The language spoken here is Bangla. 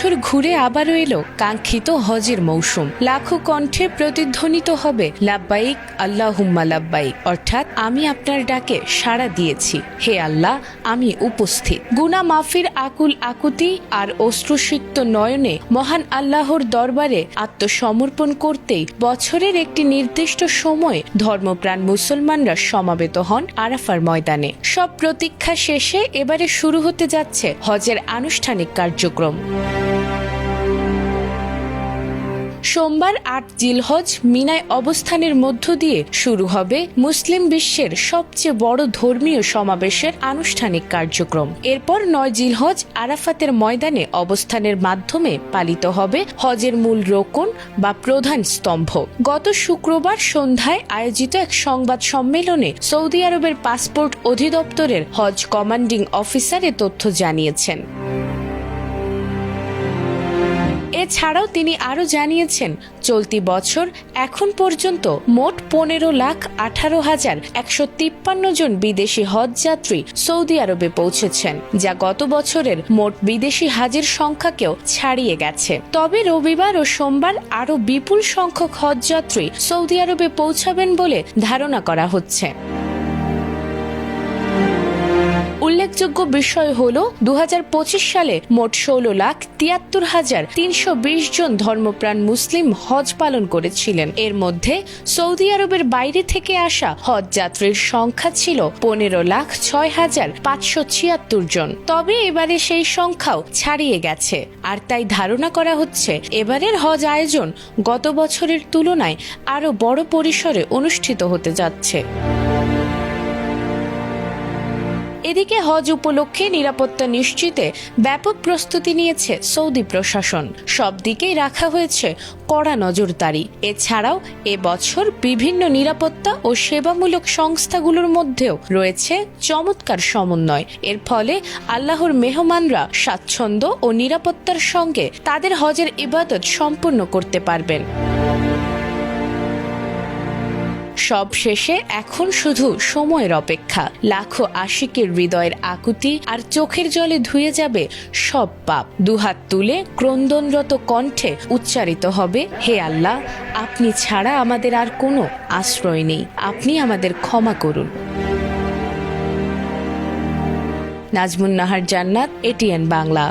বছর ঘুরে আবারও এলো কাঙ্ক্ষিত হজের মৌসুম। লাখো কণ্ঠে প্রতিধ্বনিত হবে লাব্বাইক আল্লাহুম্মা লাব্বাইক, অর্থাৎ আমি আপনার ডাকে সাড়া দিয়েছি, হে আল্লাহ আমি উপস্থিত। গুনাহ মাফির আকুল আকুতি আর অশ্রুসিক্ত নয়নে মহান আল্লাহর দরবারে আত্মসমর্পণ করতেই বছরের একটি নির্দিষ্ট সময়ে ধর্মপ্রাণ মুসলমানরা সমাবেত হন আরাফার ময়দানে। সব প্রতীক্ষা শেষে এবারে শুরু হতে যাচ্ছে হজের আনুষ্ঠানিক কার্যক্রম। সোমবার ৮ জিলহজ মিনায় অবস্থানের মধ্য দিয়ে শুরু হবে মুসলিম বিশ্বের সবচেয়ে বড় ধর্মীয় সমাবেশের আনুষ্ঠানিক কার্যক্রম। এরপর ৯ জিলহজ আরাফাতের ময়দানে অবস্থানের মাধ্যমে পালিত হবে হজের মূল রোকন বা প্রধান স্তম্ভ। গত শুক্রবার সন্ধ্যায় আয়োজিত এক সংবাদ সম্মেলনে সৌদি আরবের পাসপোর্ট অধিদপ্তরের হজ কমান্ডিং অফিসার এ তথ্য জানিয়েছেন। এছাড়াও তিনি আরও জানিয়েছেন, চলতি বছর এখন পর্যন্ত মোট ১৫,১৮,১৫৩ জন বিদেশি হজ যাত্রী সৌদি আরবে পৌঁছেছেন, যা গত বছরের মোট বিদেশি হাজের সংখ্যাকেও ছাড়িয়ে গেছে। তবে রবিবার ও সোমবার আরও বিপুল সংখ্যক হজ যাত্রী সৌদি আরবে পৌঁছাবেন বলে ধারণা করা হচ্ছে। উল্লেখযোগ্য বিষয় হল ২০২৫ সালে মোট ১৬,৭৩,৩২০ জন ধর্মপ্রাণ মুসলিম হজ পালন করেছিলেন। এর মধ্যে সৌদি আরবের বাইরে থেকে আসা হজ যাত্রীর সংখ্যা ছিল ১৫,০৬,৫৭৬ জন। তবে এবারে সেই সংখ্যাও ছাড়িয়ে গেছে, আর তাই ধারণা করা হচ্ছে এবারের হজ আয়োজন গত বছরের তুলনায় আরও বড় পরিসরে অনুষ্ঠিত হতে যাচ্ছে। এদিকে হজ উপলক্ষে নিরাপত্তা নিশ্চিতে ব্যাপক প্রস্তুতি নিয়েছে সৌদি প্রশাসন। সব দিকেই রাখা হয়েছে কড়া নজরদারি। এছাড়াও এবছর বিভিন্ন নিরাপত্তা ও সেবামূলক সংস্থাগুলোর মধ্যেও রয়েছে চমৎকার সমন্বয়। এর ফলে আল্লাহর মেহমানরা স্বাচ্ছন্দ্য ও নিরাপত্তার সঙ্গে তাদের হজের ইবাদত সম্পন্ন করতে পারবেন। সব শেষে এখন শুধু সময়ের অপেক্ষা। লাখো আশিকের হৃদয়ের আকুতি আর চোখের জলে ধুয়ে যাবে সব পাপ। দুহাত তুলে ক্রন্দনরত কণ্ঠে উচ্চারিত হবে, হে আল্লাহ আপনি ছাড়া আমাদের আর কোনো আশ্রয় নেই, আপনি আমাদের ক্ষমা করুন। নাজমুন নাহার জান্নাত, এটিএন বাংলা।